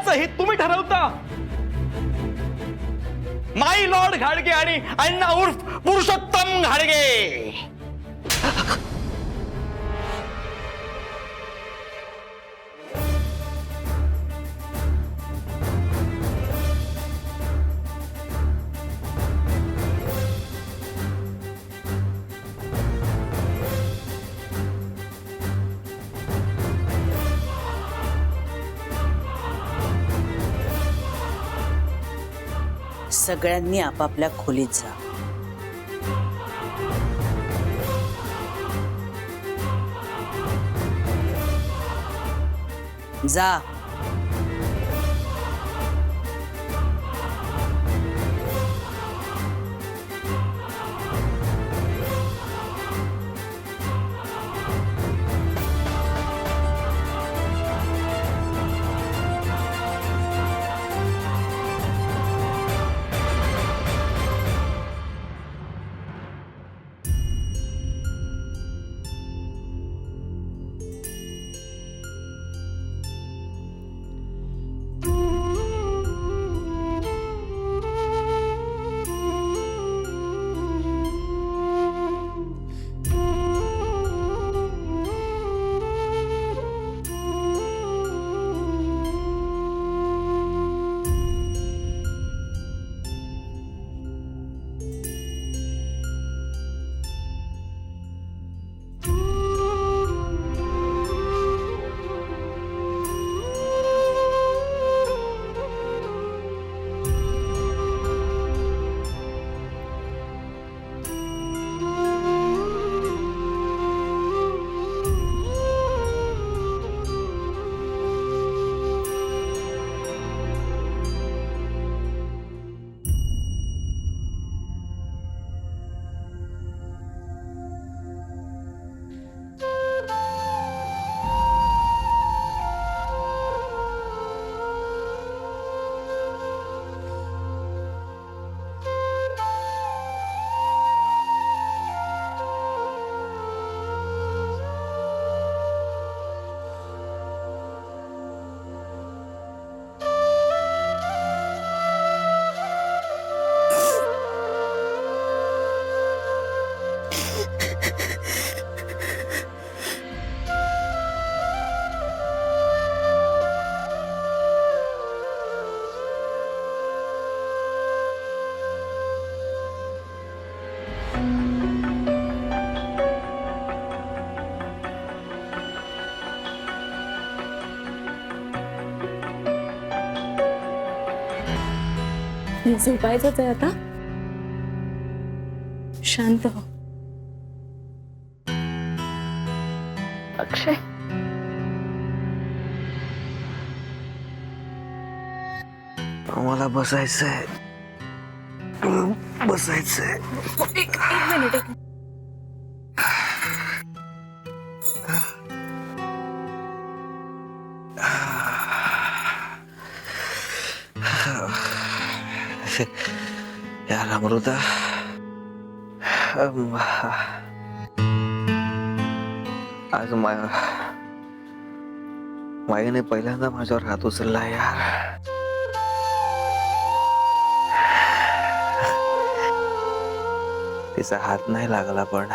करायचं हे तुम्ही ठरवता. माय लॉर्ड घाडगे आणि अण्णा उर्फ पुरुषोत्तम घाडगे. सगळ्यांनी आपापल्या खोलीत जा. जा. झोपायचंच आहे आता. शांत हो. अक्षय, मला बसायचंय. एक मिनिट. यार अमृता, आज माईने पहिल्यांदा माझ्यावर हात उचलला यार. तिचा हात नाही लागला पण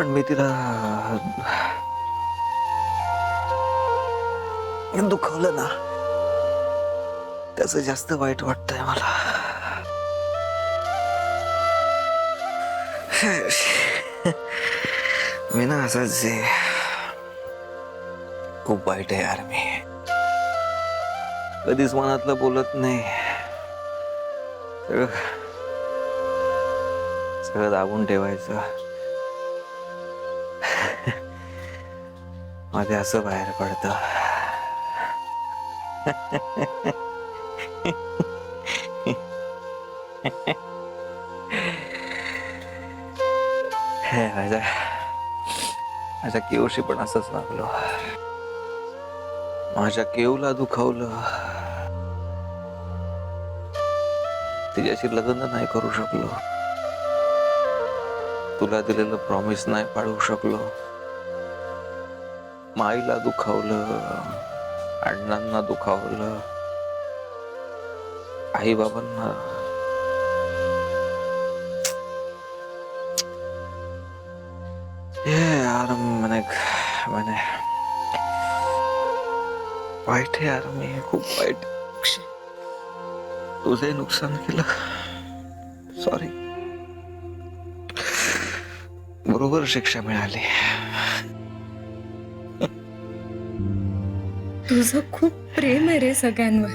मी तिला दुखवलं ना, त्याचं जास्त वाईट वाटतंय मला. मी ना असंच खूप वाईट आहे यार. मी कधीच मनातलं बोलत नाही. सगळं दाबून ठेवायचं. मध्ये असं बाहेर पडतं. माझ्या केवशी पण असंच वागलो. माझ्या केवला दुखवलं. तिच्याशी लग्न नाही करू शकलो. तुला दिलेलं प्रॉमिस नाही पाळू शकलो. माईला दुखावलं, अण्णांना दुखावलं, आई बाबांना. यार मैंने मैंने वाईट आहे यार, मी खूप वाईट. तुझे नुकसान केलं, सॉरी. बरोबर शिक्षा मिळाली. तुझं खूप प्रेम आहे रे सगळ्यांवर.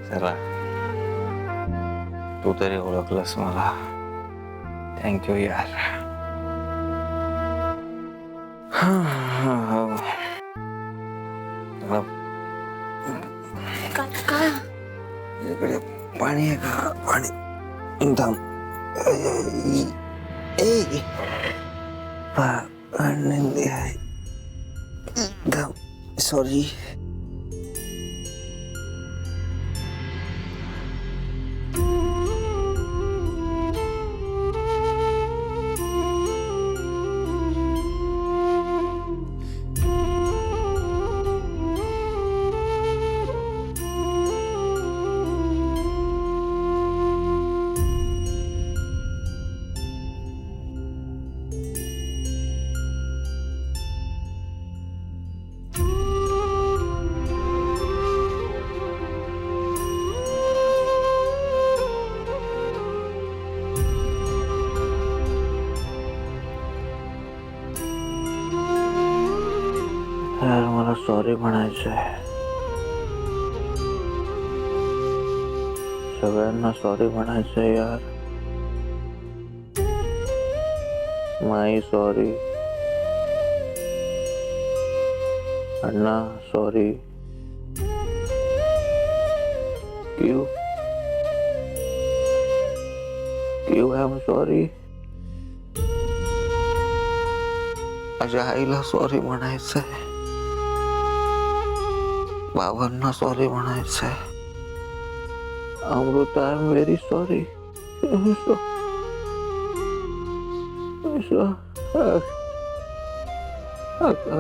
चला, तू तरी ओळखलंस मला. थँक्यू यार. काय इकडे पाणी आहे का? पाणी थांब. पाणी आहे. थांब, सॉरी. यार मला सॉरी म्हणायचंय. सगळ्यांना सॉरी म्हणायचंय यार. माई sorry, Anna sorry, you I am sorry. माझ्या आईला सॉरी म्हणायचंय. बाबांना सॉरी म्हणायचंय. Amruta I am very sorry.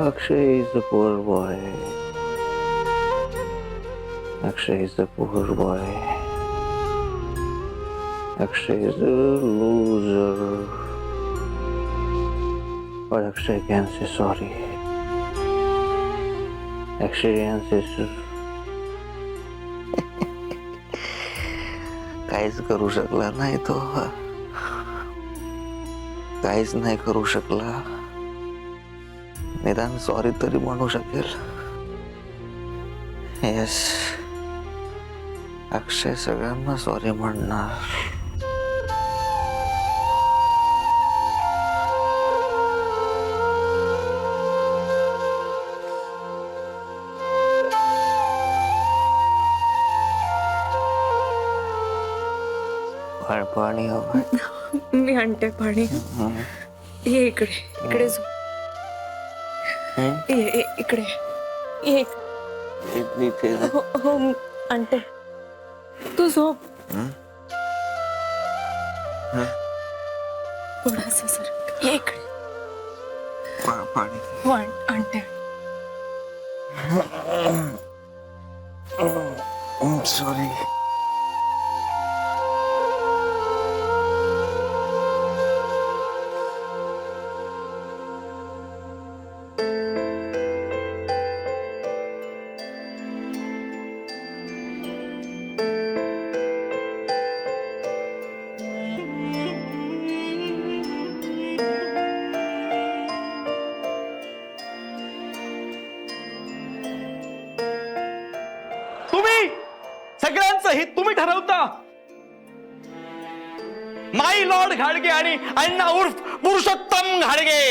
Akshay is the poor boy. Akshay is the poor boy. Akshay is a loser. But Akshay can say sorry. Akshay can say काहीच करू शकला नाही तो. काहीच नाही करू शकला. निदान सॉरी तरी म्हणू शकेल. येस, अक्षय सगळ्यांना सॉरी म्हणणार. पाणी हवं. मी आणते पाणी. ये इकडे, इकडे झोप. ये इकडे ये. हो हो आणते. तू झोप. थोडासा सर. ये इकडे. पाणी. हो आणते. सॉरी. सगळ्यांचं हित तुम्ही ठरवता. माई लॉर्ड घाडगे आणि अण्णा उर्फ पुरुषोत्तम घाडगे.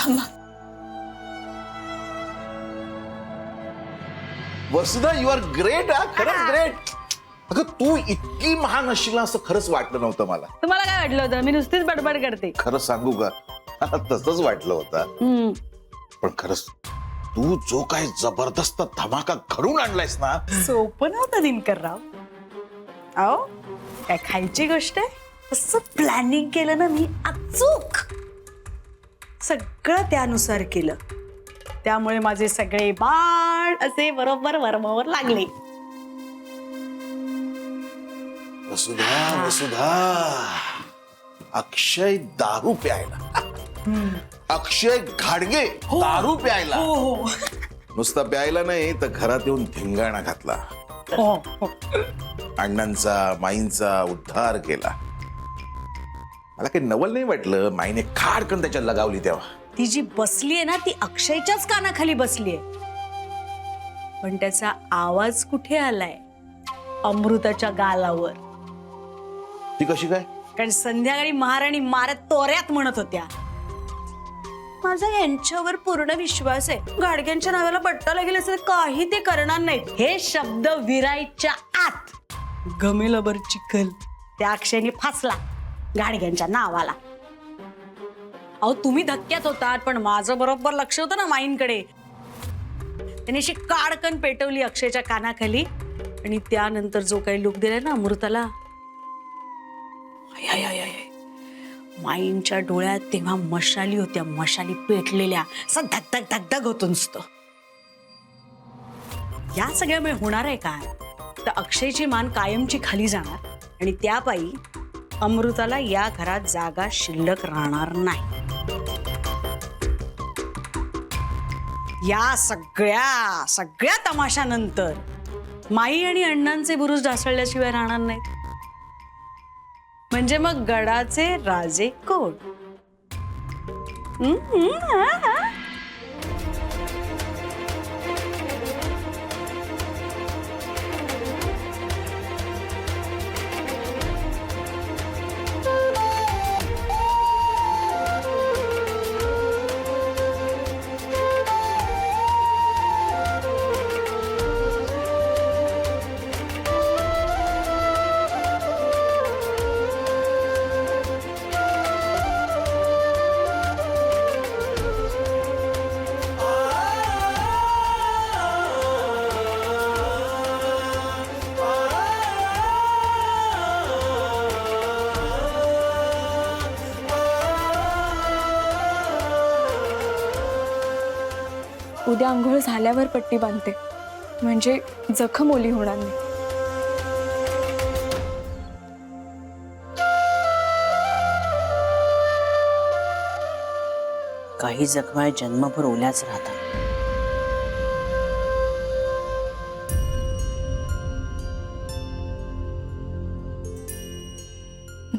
थांबा. Vasudha you are great. हा खरंच ग्रेट. अगं तू इतकी महान असशील असं खरंच वाटलं नव्हतं मला. तुम्हाला काय वाटलं होतं मी नुसतीच बडबड करते? खरं सांगू का तसंच वाटलं होतं. पण खरंच तू जो काय जबरदस्त धमाका घडून आणलायस ना. सोपं नव्हतं दिनकरराव. अहो काय खायची गोष्ट आहे. असं प्लॅनिंग केलं ना मी अचूक. सगळं त्यानुसार केलं. त्यामुळे माझे सगळे बाण असे बरोबर वर्मावर लागले. वसुधा वसुधा अक्षय दारू प्यायला. अक्षय घाडगे दारू प्यायला. नुसता प्यायला नाही तर घरात येऊन धिंगाणा घातला. अण्णांचा माईंचा उद्धार केला. मला काही नवल नाही वाटलं. माईने खाडकन त्याच्यात लगावली तेव्हा. ती जी बसलीये ना ती अक्षयच्याच कानाखाली बसलीये. पण त्याचा आवाज कुठे आलाय? अमृताच्या गालावर. ती कशी काय? कारण संध्याकाळी महाराणी मारत तोऱ्यात म्हणत होत्या, माझा यांच्यावर पूर्ण विश्वास आहे. गाडग्यांच्या नावाला पट्टा लागेल असं काही ते करणार नाहीत. हे शब्द विराईच्या आत गमेलबर चिखल त्या अक्षयने फासला गाडग्यांच्या नावाला. अहो तुम्ही धक्क्यात होतात पण माझं बरोबर लक्ष होतं ना माईंकडे. त्याने अशी काडकन पेटवली अक्षयच्या कानाखाली आणि त्यानंतर जो काही लुक दिलाय ना अमृताला, माईंच्या डोळ्यात तेव्हा मशाली होत्या. मशाली पेटलेल्या. असं धगधग धगधग होतं नुसतं. या सगळ्यामुळे होणार आहे काय तर अक्षयची मान कायमची खाली जाणार आणि त्यापायी अमृताला या घरात जागा शिल्लक राहणार नाही. या सगळ्या सगळ्या तमाशानंतर माई आणि अण्णांचे बुरुज ढासळल्याशिवाय राहणार नाहीत. म्हणजे मग गडाचे राजे कोण? उद्या आंघोळ झाल्यावर पट्टी बांधते म्हणजे जखम ओली होणार नाही. काही जखमा जन्मभर ओल्याच राहतात.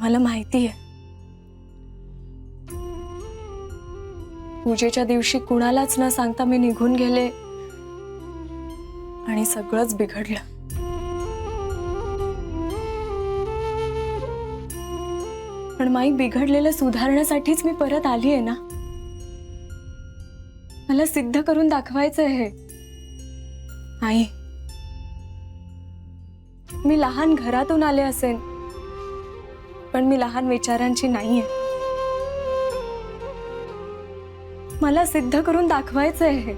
मला माहिती आहे पूजेच्या दिवशी कुणालाच न सांगता मी निघून गेले आणि सगळंच बिघडलं. पण माई बिघडलेलं सुधारण्यासाठीच मी परत आली आहे ना. मला सिद्ध करून दाखवायचं आहे. आई मी लहान घरातून आले असेन पण मी लहान विचारांची नाहीये. मला सिद्ध करून दाखवायचं आहे.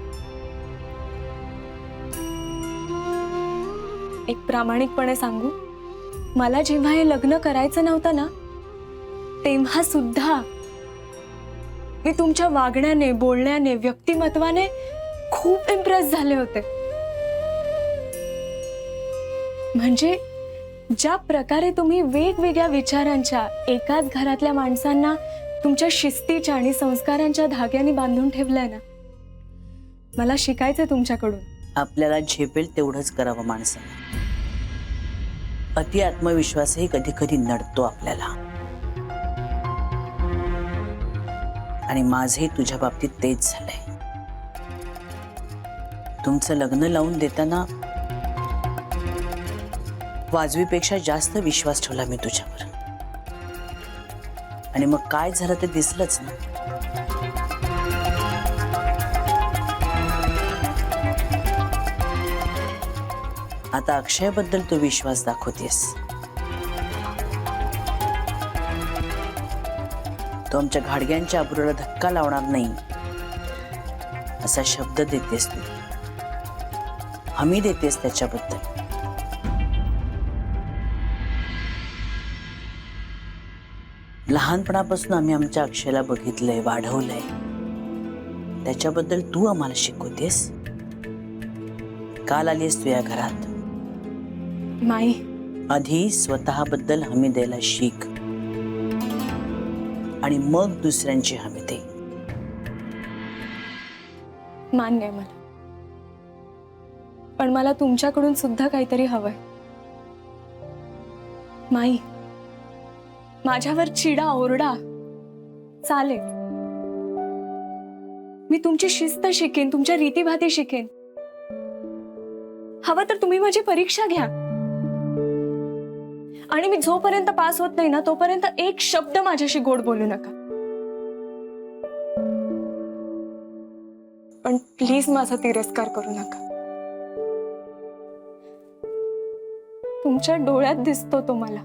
एक प्रामाणिकपणे सांगू, मला जेव्हा हे लग्न करायचं नव्हतं ना तेव्हा सुद्धा मी तुमच्या वागण्याने बोलण्याने व्यक्तिमत्वाने खूप इम्प्रेस झाले होते. म्हणजे ज्या प्रकारे तुम्ही वेगवेगळ्या विचारांच्या एकाच घरातल्या माणसांना तुमच्या शिस्तीच्या आणि संस्कारांच्या धाग्याने बांधून ठेवलंय ना, मला शिकायचंय तुमच्याकडून. आपल्याला झेपेल तेवढंच करावं माणसाने. अति आत्मविश्वासही कधी कधी नडतो आपल्याला. आणि माझे तुझ्या बाबतीत तेच झालंय. तुमचं लग्न लावून देताना वाजवीपेक्षा जास्त विश्वास ठेवला मी तुझ्यावर. आणि मग काय झालं ते दिसलंच ना. आता अक्षयबद्दल तू विश्वास दाखवतेस. तो आमच्या घाडग्यांच्या अब्रूला धक्का लावणार नाही असा शब्द देतेस तू. हमी देतेस त्याच्याबद्दल. लहानपणापासून आम्ही आमच्या अक्षयला बघितलंय, वाढवलंय. त्याच्याबद्दल तू आम्हाला शिकवतेस. काल आलीस तू या घरात. माई, आधी स्वतःबद्दल हमी द्यायला शिक आणि मग दुसऱ्यांची हमी दे. मान्य आहे मला, पण मला तुमच्याकडून सुद्धा काहीतरी हवंय. माई, माझ्यावर चिडा ओरडा चालेल. मी तुमची शिस्त शिकेन, तुमच्या रीतीभाती शिकेन. हवं तर तुम्ही माझी परीक्षा घ्या आणि मी जोपर्यंत पास होत नाही ना तोपर्यंत एक शब्द माझ्याशी गोड बोलू नका. पण प्लीज माझा तिरस्कार करू नका. तुमच्या डोळ्यात दिसतो तो मला.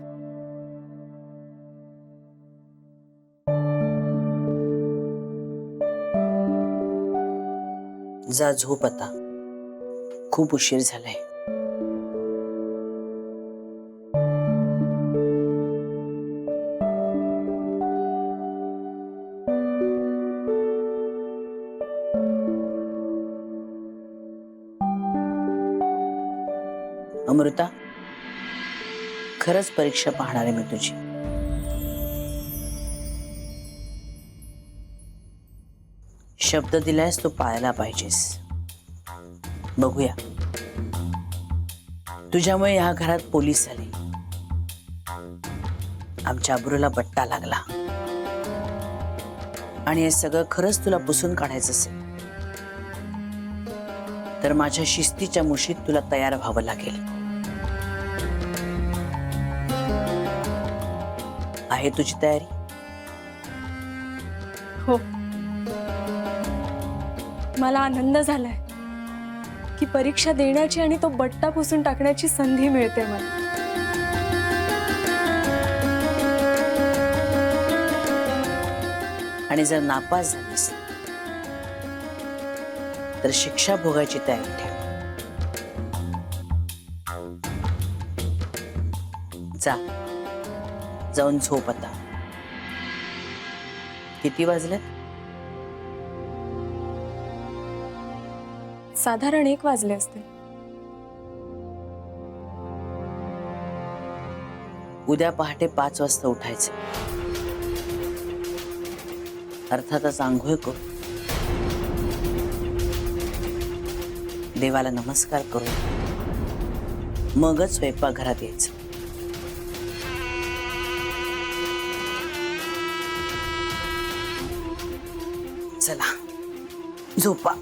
जा झोप आता. खूप उशीर झालाय. अमृता, खरंच परीक्षा पाहणार आहे मी तुझी. शब्द दिलायस तो पाळायला पाहिजेस. बघूया. तुझ्यामुळे ह्या घरात पोलीस आले, आमच्या अब्रूला बट्टा लागला आणि हे सगळं खरंच तुला पुसून काढायचं असेल तर माझ्या शिस्तीच्या मुशीत तुला तयार व्हावं लागेल. आहे तुझी तयारी? हो. मला आनंद झालाय की परीक्षा देण्याची आणि तो बट्टा पुसून टाकण्याची संधी मिळते मला. आणि जर नापास झालीस तर शिक्षा भोगायची तयारी ठेव. जा, जाऊन झोप आता. किती वाजले? साधारण 1 वाजले असते. उद्या पहाटे 5 वाजता उठायचं. अर्थातच आंघोळ कर, देवाला नमस्कार करून मगच स्वयंपाकघरात यायचं. चला झोपा.